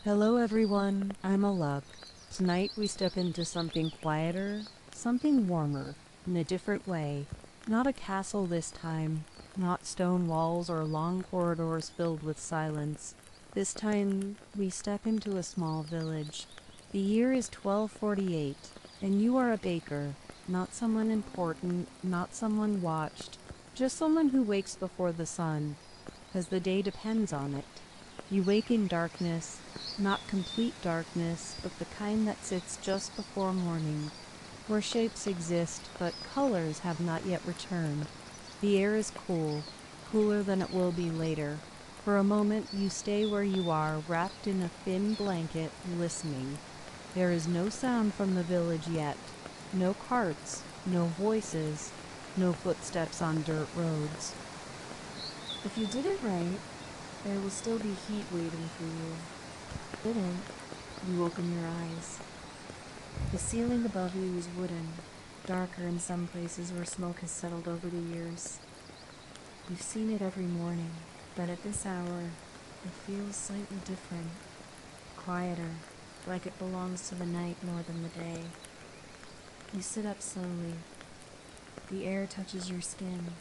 Hello everyone, I'm Alok. Tonight we step into something quieter, something warmer, in a different way. Not a castle this time, not stone walls or long corridors filled with silence. This time we step into a small village. The year is 1248, and you are a baker, not someone important, not someone watched, just someone who wakes before the sun, because the day depends on it. You wake in darkness, not complete darkness, but the kind that sits just before morning, where shapes exist, but colors have not yet returned. The air is cool, cooler than it will be later. For a moment, you stay where you are, wrapped in a thin blanket, listening. There is no sound from the village yet. No carts, no voices, no footsteps on dirt roads. If you did it right, there will still be heat waiting for you. Didn't, you open your eyes. The ceiling above you is wooden, darker in some places where smoke has settled over the years. You've seen it every morning, but at this hour, it feels slightly different, quieter, like it belongs to the night more than the day. You sit up slowly. The air touches your skin,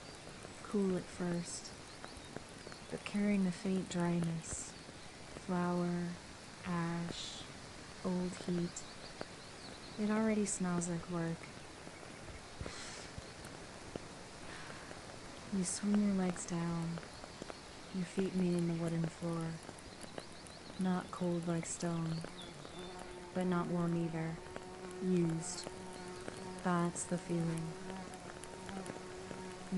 cool at first, but carrying a faint dryness. Flour, ash, old heat. It already smells like work. You swing your legs down, your feet meeting the wooden floor. Not cold like stone, but not warm either. Used. That's the feeling.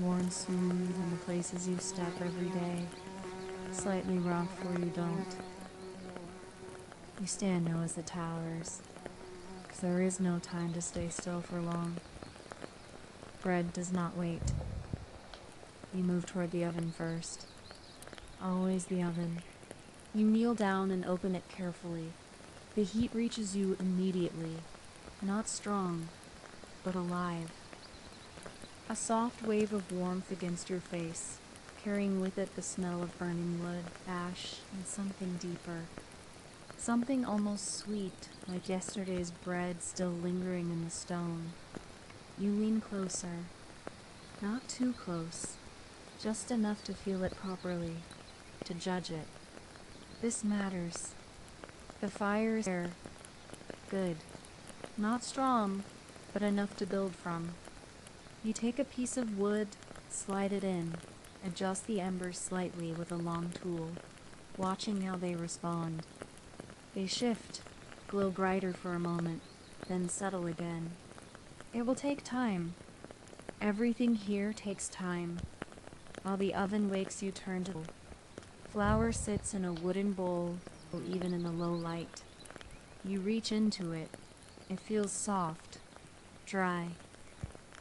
Worn smooth in the places you step every day. Slightly rough where you don't. You stand now as it towers, because there is no time to stay still for long. Bread does not wait. You move toward the oven first. Always the oven. You kneel down and open it carefully. The heat reaches you immediately. Not strong, but alive. A soft wave of warmth against your face, carrying with it the smell of burning wood, ash, and something deeper. Something almost sweet, like yesterday's bread still lingering in the stone. You lean closer. Not too close. Just enough to feel it properly, to judge it. This matters. The fire is there. Good. Not strong, but enough to build from. You take a piece of wood, slide it in, adjust the embers slightly with a long tool, watching how they respond. They shift, glow brighter for a moment, then settle again. It will take time. Everything here takes time. While the oven wakes you turn to flour sits in a wooden bowl, even in the low light. You reach into it. It feels soft, dry,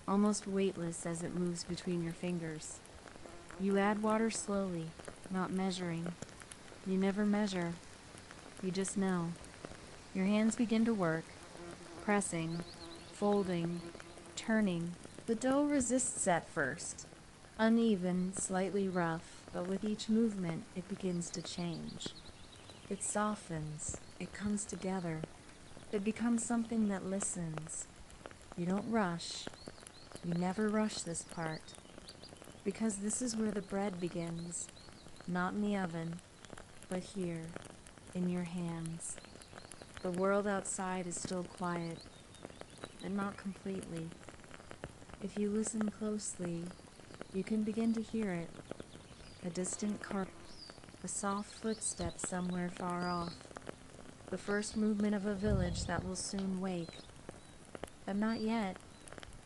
almost weightless as it moves between your fingers. You add water slowly, not measuring. You never measure. You just know. Your hands begin to work, pressing, folding, turning. The dough resists at first. Uneven, slightly rough, but with each movement it begins to change. It softens, it comes together. It becomes something that listens. You don't rush. You never rush this part. Because this is where the bread begins. Not in the oven, but here, in your hands. The world outside is still quiet, and not completely. If you listen closely, you can begin to hear it. A distant carp, a soft footstep somewhere far off. The first movement of a village that will soon wake. But not yet,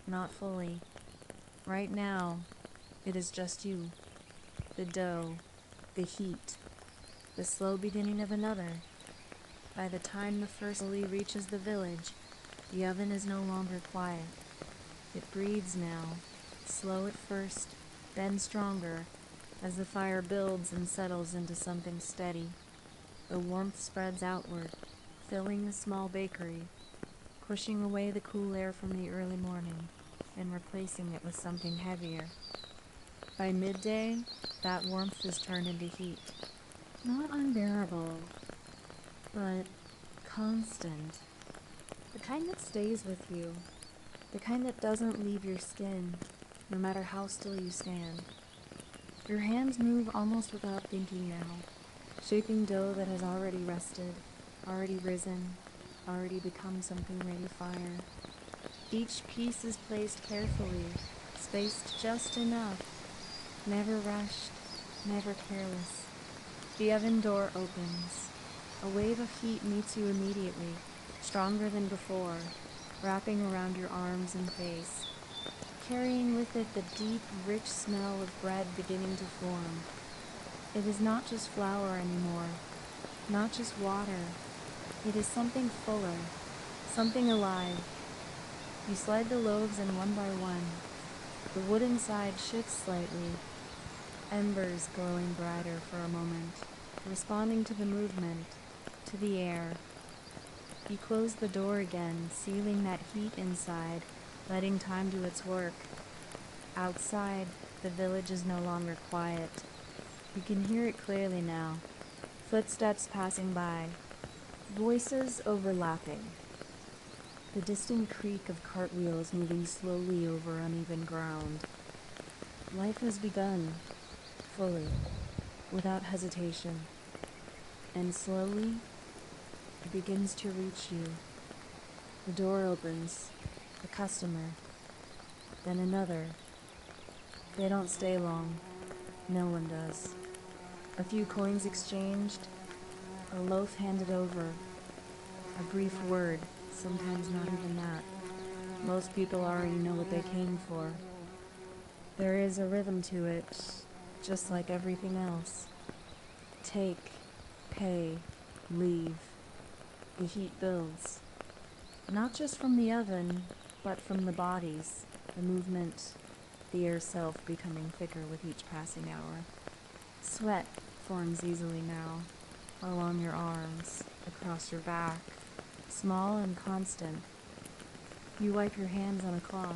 not fully. Right now, it is just you. The dough, the heat, the slow beginning of another. By the time the first slowly reaches the village, the oven is no longer quiet. It breathes now, slow at first, then stronger, as the fire builds and settles into something steady. The warmth spreads outward, filling the small bakery, pushing away the cool air from the early morning, and replacing it with something heavier. By midday, that warmth is turned into heat. Not unbearable, but constant. The kind that stays with you. The kind that doesn't leave your skin, no matter how still you stand. Your hands move almost without thinking now, shaping dough that has already rested, already risen, already become something ready fire. Each piece is placed carefully, spaced just enough, never rushed, never careless. The oven door opens. A wave of heat meets you immediately, stronger than before, wrapping around your arms and face, carrying with it the deep, rich smell of bread beginning to form. It is not just flour anymore, not just water. It is something fuller, something alive. You slide the loaves in one by one. The wooden side shifts slightly, embers glowing brighter for a moment, responding to the movement, to the air. You close the door again, sealing that heat inside, letting time do its work. Outside, the village is no longer quiet. You can hear it clearly now. Footsteps passing by, voices overlapping. The distant creak of cartwheels moving slowly over uneven ground. Life has begun, fully, without hesitation. And slowly, it begins to reach you. The door opens, a customer, then another. They don't stay long. No one does. A few coins exchanged, a loaf handed over, a brief word, sometimes not even that. Most people already know what they came for. There is a rhythm to it, just like everything else. Take, pay, leave. The heat builds. Not just from the oven, but from the bodies, the movement, the air self becoming thicker with each passing hour. Sweat forms easily now, along your arms, across your back, small and constant. You wipe your hands on a cloth.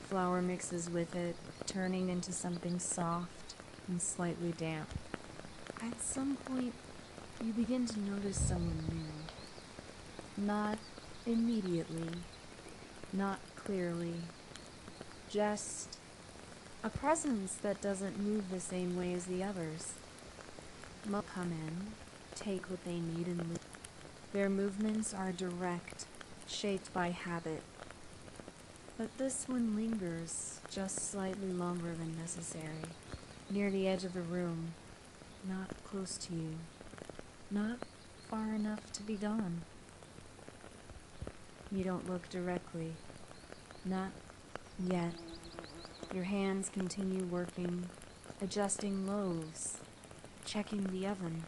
Flour mixes with it, turning into something soft and slightly damp. At some point, you begin to notice someone new. Not immediately, not clearly, just a presence that doesn't move the same way as the others. Most come in, take what they need and leave. Their movements are direct, shaped by habit. But this one lingers just slightly longer than necessary, near the edge of the room, not close to you, not far enough to be gone. You don't look directly, not yet. Your hands continue working, adjusting loaves, checking the oven,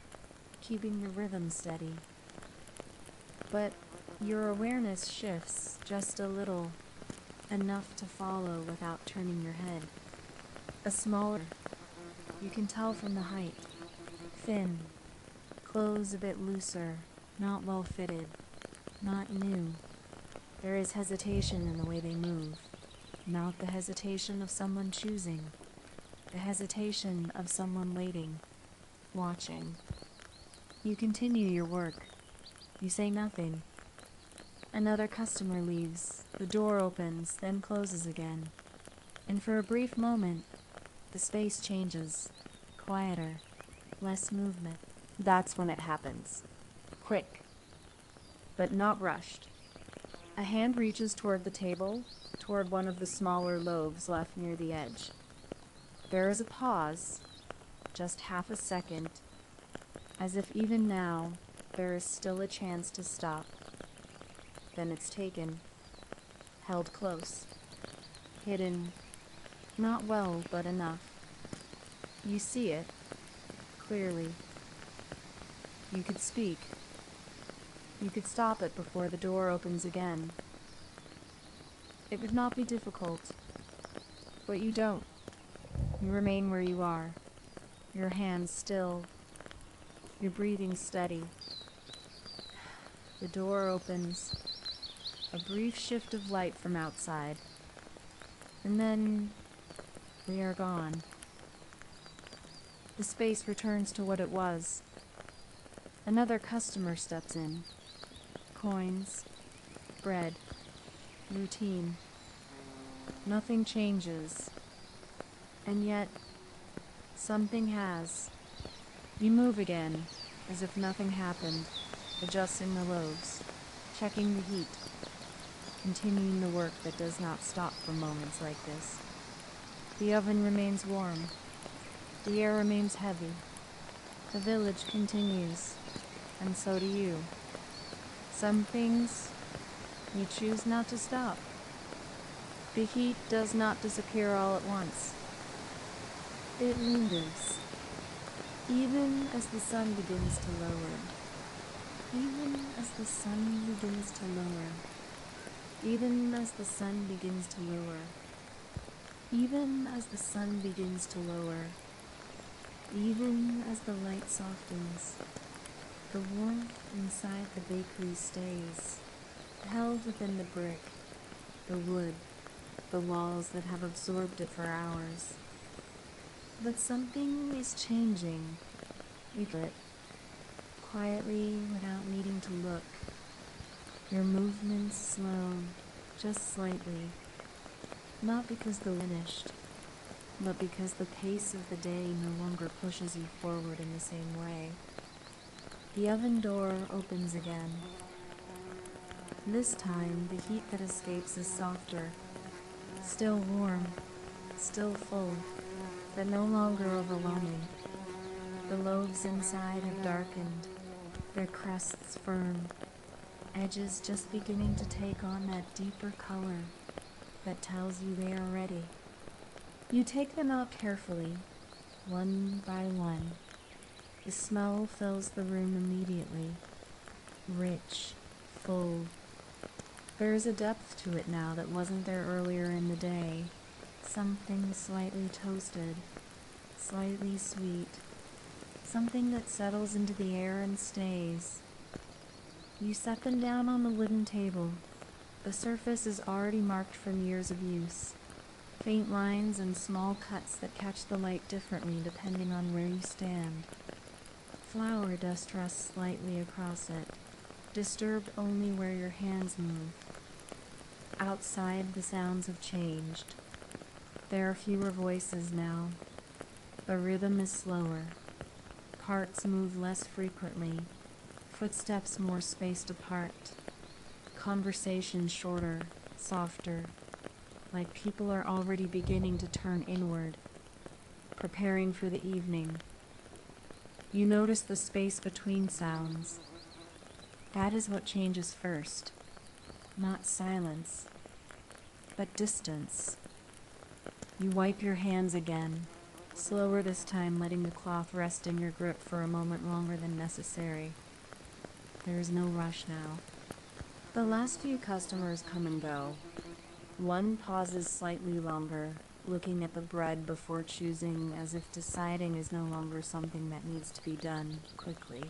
keeping the rhythm steady. But your awareness shifts just a little, enough to follow without turning your head. A smaller, you can tell from the height, thin, clothes a bit looser, not well fitted, not new. There is hesitation in the way they move, not the hesitation of someone choosing, the hesitation of someone waiting, watching. You continue your work. You say nothing. Another customer leaves. The door opens, then closes again. And for a brief moment, the space changes. Quieter, less movement. That's when it happens. Quick, but not rushed. A hand reaches toward the table, toward one of the smaller loaves left near the edge. There is a pause, just half a second, as if even now there is still a chance to stop. Then it's taken, held close, hidden, not well, but enough. You see it, clearly. You could speak. You could stop it before the door opens again. It would not be difficult, but you don't. You remain where you are, your hands still, your breathing steady. The door opens, a brief shift of light from outside, and then they are gone. The space returns to what it was, Another customer steps in. Coins, bread, routine. Nothing changes. And yet, something has. You move again, as if nothing happened, adjusting the loaves, checking the heat, continuing the work that does not stop for moments like this. The oven remains warm. The air remains heavy. The village continues, and so do you. Some things you choose not to stop. The heat does not disappear all at once. It lingers, even as the sun begins to lower. Even as the sun begins to lower. Even as the sun begins to lower. Even as the sun begins to lower. Even as the light softens, the warmth inside the bakery stays, held within the brick, the wood, the walls that have absorbed it for hours. But something is changing. We feel it, quietly without needing to look. Your movements slow, just slightly, not because they're finished, but because the pace of the day no longer pushes you forward in the same way. The oven door opens again. This time, the heat that escapes is softer, still warm, still full, but no longer overwhelming. The loaves inside have darkened, their crusts firm, edges just beginning to take on that deeper color that tells you they are ready. You take them out carefully, one by one. The smell fills the room immediately, rich, full. There is a depth to it now that wasn't there earlier in the day, something slightly toasted, slightly sweet, something that settles into the air and stays. You set them down on the wooden table. The surface is already marked from years of use. Faint lines and small cuts that catch the light differently depending on where you stand. Flour dust rests slightly across it, disturbed only where your hands move. Outside, the sounds have changed. There are fewer voices now. The rhythm is slower. Parts move less frequently. Footsteps more spaced apart. Conversation shorter, softer, like people are already beginning to turn inward, preparing for the evening. You notice the space between sounds. That is what changes first. Not silence, but distance. You wipe your hands again, slower this time, letting the cloth rest in your grip for a moment longer than necessary. There is no rush now. The last few customers come and go. One pauses slightly longer, looking at the bread before choosing, as if deciding is no longer something that needs to be done quickly.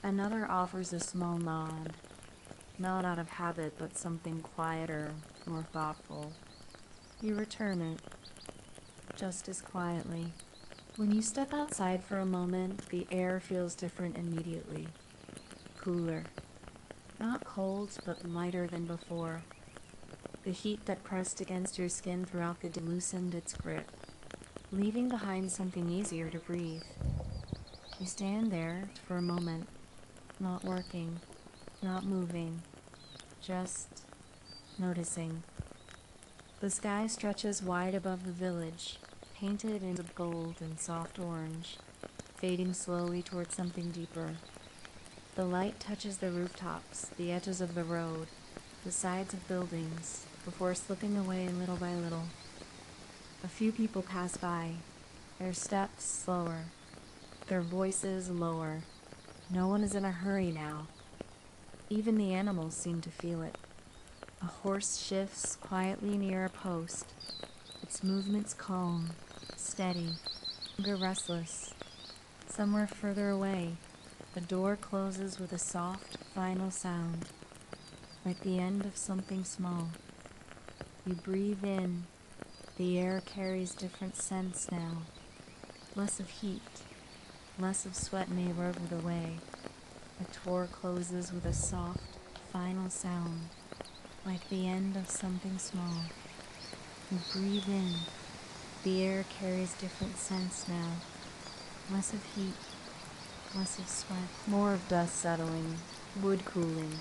Another offers a small nod, not out of habit, but something quieter, more thoughtful. You return it, just as quietly. When you step outside for a moment, the air feels different immediately. Cooler. Not cold, but lighter than before. The heat that pressed against your skin throughout the day loosened its grip, leaving behind something easier to breathe. You stand there for a moment, not working, not moving, just noticing. The sky stretches wide above the village, painted into gold and soft orange, fading slowly towards something deeper. The light touches the rooftops, the edges of the road, the sides of buildings, before slipping away little by little. A few people pass by, their steps slower, their voices lower. No one is in a hurry now. Even the animals seem to feel it. A horse shifts quietly near a post, its movements calm, steady, restless. Somewhere further away, the door closes with a soft, final sound, like the end of something small. You breathe in. The air carries different scents now, less of heat, less of sweat may over the way. The door closes with a soft, final sound, like the end of something small. You breathe in. The air carries different scents now. Less of heat, less of sweat, more of dust settling, wood cooling,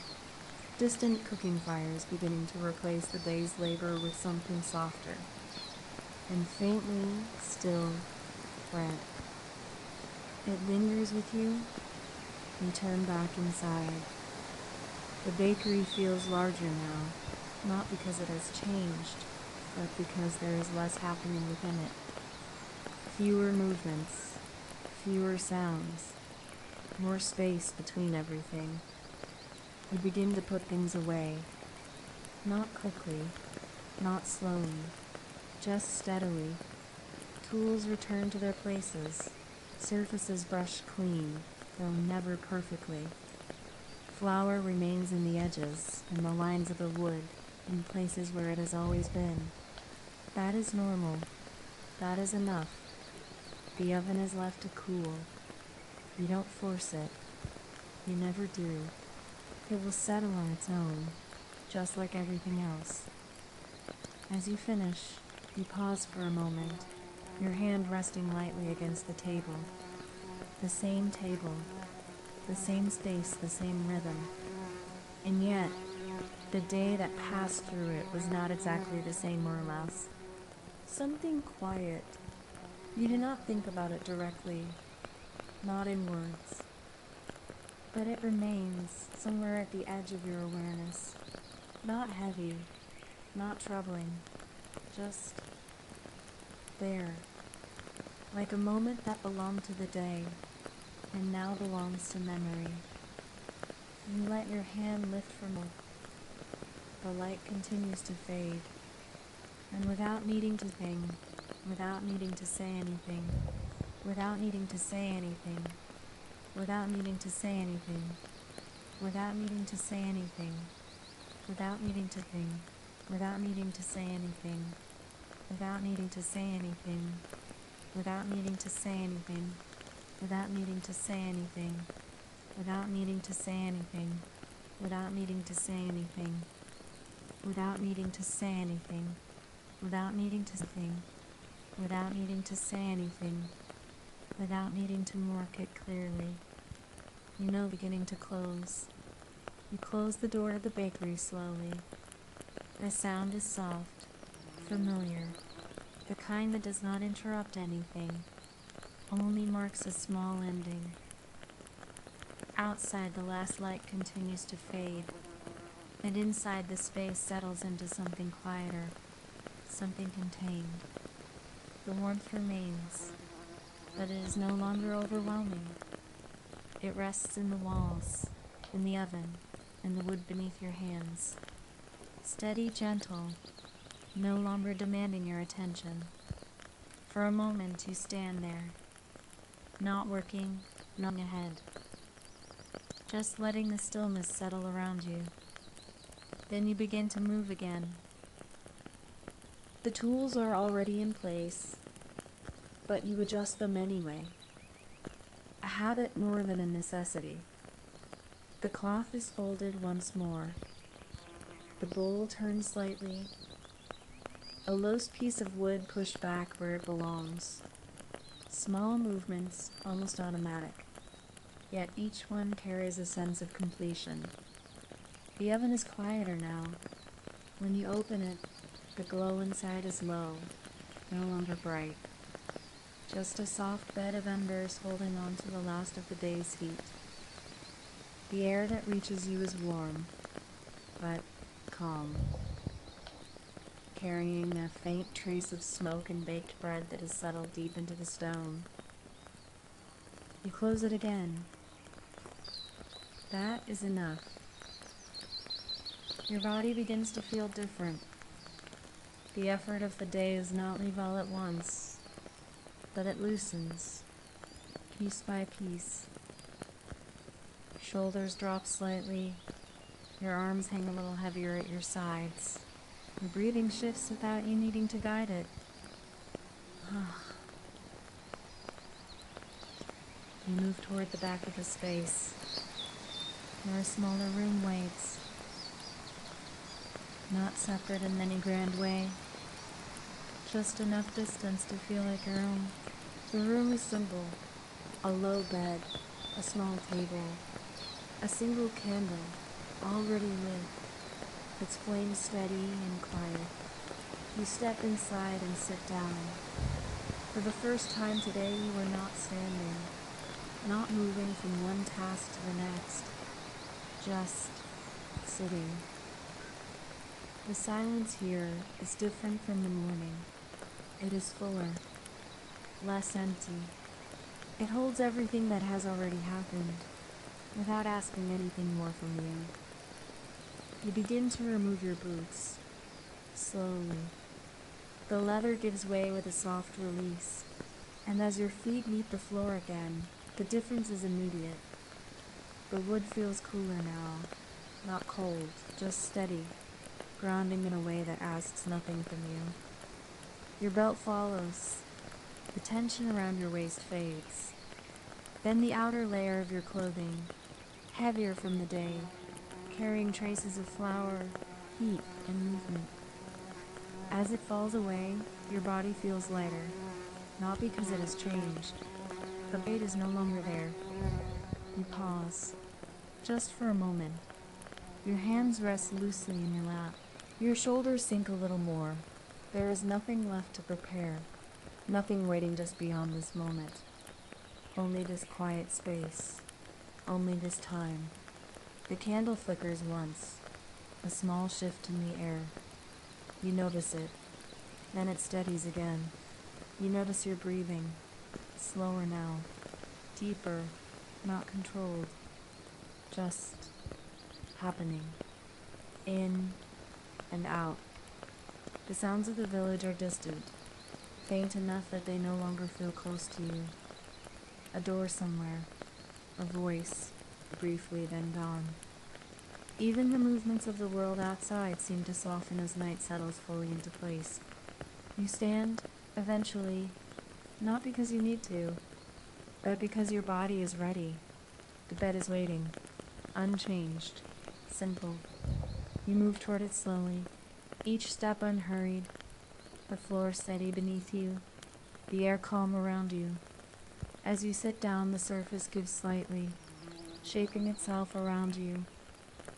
distant cooking fires beginning to replace the day's labor with something softer, and faintly still red. It lingers with you. You turn back inside. The bakery feels larger now, not because it has changed, but because there is less happening within it. Fewer movements, fewer sounds, more space between everything. You begin to put things away, not quickly, not slowly, just steadily. Tools return to their places, surfaces brushed clean, though never perfectly. Flour remains in the edges and the lines of the wood, in places where it has always been. That is normal. That is enough. The oven is left to cool. You don't force it. You never do. It will settle on its own, just like everything else. As you finish, you pause for a moment, your hand resting lightly against the table. The same table, the same space, the same rhythm. And yet, the day that passed through it was not exactly the same, more or less. Something quiet. You do not think about it directly, not in words. But it remains somewhere at the edge of your awareness. Not heavy, not troubling, just there. Like a moment that belonged to the day and now belongs to memory. You let your hand lift from it. The light continues to fade. And without needing to think, without needing to say anything, without needing to say anything, without needing to say anything, without needing to say anything, without needing to think, without needing to say anything, without needing to say anything, without needing to say anything, without needing to say anything, without needing to say anything, without needing to say anything, without needing to say anything, without needing to think, without needing to say anything, without needing to mark it clearly. You know, beginning to close. You close the door of the bakery slowly. The sound is soft, familiar, the kind that does not interrupt anything, only marks a small ending. Outside, the last light continues to fade, and inside the space settles into something quieter, something contained. The warmth remains, but it is no longer overwhelming. It rests in the walls, in the oven, in the wood beneath your hands. Steady, gentle, no longer demanding your attention. For a moment you stand there, not working, not ahead, just letting the stillness settle around you. Then you begin to move again. The tools are already in place, but you adjust them anyway. A habit more than a necessity. The cloth is folded once more. The bowl turns slightly. A loose piece of wood pushed back where it belongs. Small movements, almost automatic. Yet each one carries a sense of completion. The oven is quieter now. When you open it, the glow inside is low, no longer bright. Just a soft bed of embers holding on to the last of the day's heat. The air that reaches you is warm, but calm, carrying a faint trace of smoke and baked bread that has settled deep into the stone. You close it again. That is enough. Your body begins to feel different. The effort of the day does not leave all at once, but it loosens, piece by piece. Shoulders drop slightly, your arms hang a little heavier at your sides. Your breathing shifts without you needing to guide it. You move toward the back of the space, where a smaller room waits, not separate in any grand way, just enough distance to feel like your own. The room is simple: a low bed, a small table, a single candle, already lit, its flame steady and quiet. You step inside and sit down. For the first time today, you are not standing, not moving from one task to the next, just sitting. The silence here is different from the morning. It is fuller, less empty. It holds everything that has already happened, without asking anything more from you. You begin to remove your boots, slowly. The leather gives way with a soft release, and as your feet meet the floor again, the difference is immediate. The wood feels cooler now, not cold, just steady, grounding in a way that asks nothing from you. Your belt follows. The tension around your waist fades. Then the outer layer of your clothing, heavier from the day, carrying traces of flour, heat, and movement. As it falls away, your body feels lighter, not because it has changed. The weight is no longer there. You pause, just for a moment. Your hands rest loosely in your lap. Your shoulders sink a little more. There is nothing left to prepare, nothing waiting just beyond this moment. Only this quiet space, only this time. The candle flickers once, a small shift in the air. You notice it, then it steadies again. You notice your breathing, slower now, deeper, not controlled, just happening, in and out. The sounds of the village are distant, faint enough that they no longer feel close to you. A door somewhere, a voice, briefly then gone. Even the movements of the world outside seem to soften as night settles fully into place. You stand, eventually, not because you need to, but because your body is ready. The bed is waiting, unchanged, simple. You move toward it slowly, each step unhurried, the floor steady beneath you, the air calm around you. As you sit down, the surface gives slightly, shaping itself around you,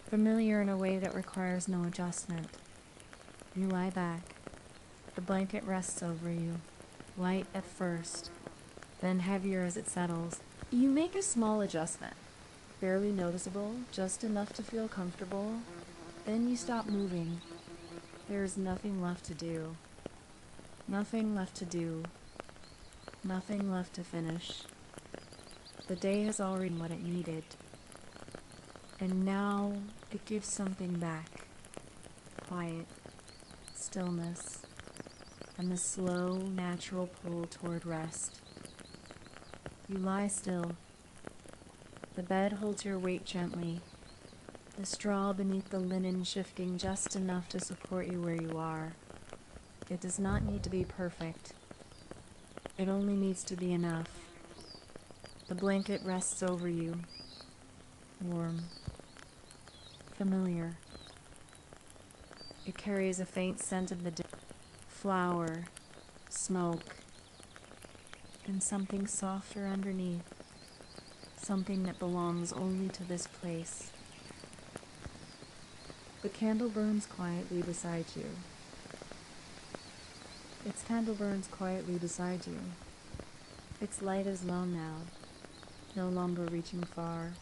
familiar in a way that requires no adjustment. You lie back. The blanket rests over you, light at first, then heavier as it settles. You make a small adjustment, barely noticeable, just enough to feel comfortable. Then you stop moving. There is nothing left to do. Nothing left to do. Nothing left to finish. The day has already done what it needed. And now it gives something back. Quiet, stillness, and the slow, natural pull toward rest. You lie still. The bed holds your weight gently, the straw beneath the linen shifting just enough to support you where you are. It does not need to be perfect. It only needs to be enough. The blanket rests over you, warm, familiar. It carries a faint scent of the flour, smoke, and something softer underneath, something that belongs only to this place. The candle burns quietly beside you. Its candle burns quietly beside you. Its light is low now, no longer reaching far,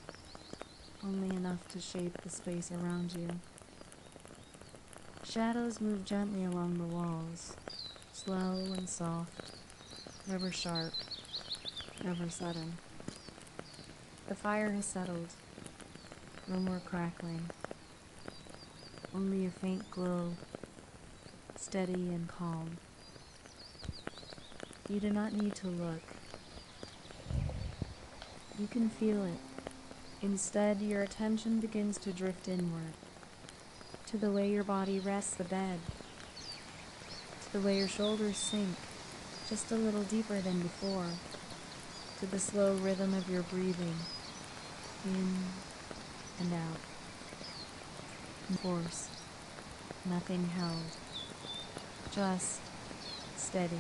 only enough to shape the space around you. Shadows move gently along the walls, slow and soft, never sharp, never sudden. The fire has settled, no more crackling, only a faint glow, steady and calm. You do not need to look. You can feel it. Instead, your attention begins to drift inward, to the way your body rests the bed, to the way your shoulders sink just a little deeper than before. to the slow rhythm of your breathing, in and out. No force, nothing held, just steady.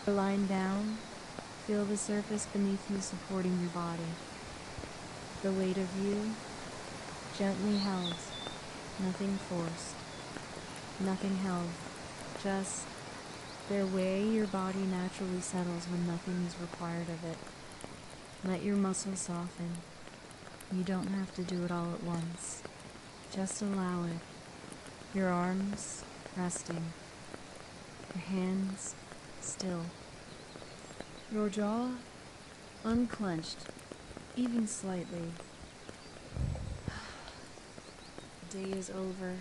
Lying down, feel the surface beneath you supporting your body. The weight of you, gently held, nothing forced, nothing held, just the way your body naturally settles when nothing is required of it. Let your muscles soften. You don't have to do it all at once. Just allow it. Your arms resting, your hands still, your jaw unclenched, even slightly. The day is over.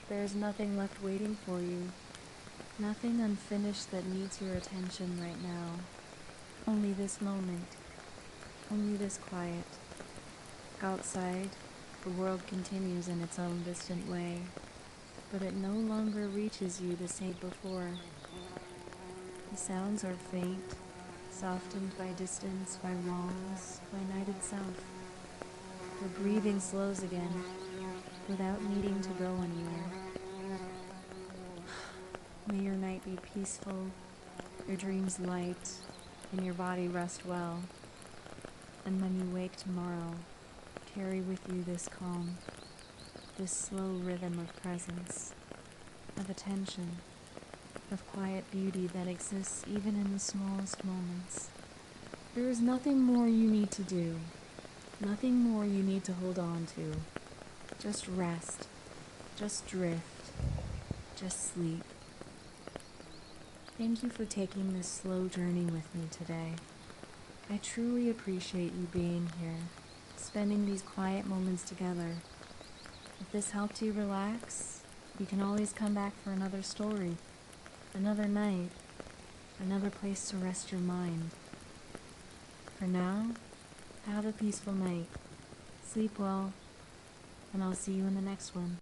There's nothing left waiting for you. Nothing unfinished that needs your attention right now. Only this moment. Only this quiet. Outside, the world continues in its own distant way, but it no longer reaches you the same before. The sounds are faint, softened by distance, by walls, by night itself. The breathing slows again, without needing to go anywhere. May your night be peaceful, your dreams light, and your body rest well. And when you wake tomorrow, carry with you this calm, this slow rhythm of presence, of attention, of quiet beauty that exists even in the smallest moments. There is nothing more you need to do, nothing more you need to hold on to. Just rest, just drift, just sleep. Thank you for taking this slow journey with me today. I truly appreciate you being here, spending these quiet moments together. If this helped you relax, you can always come back for another story, another night, another place to rest your mind. For now, have a peaceful night. Sleep well, and I'll see you in the next one.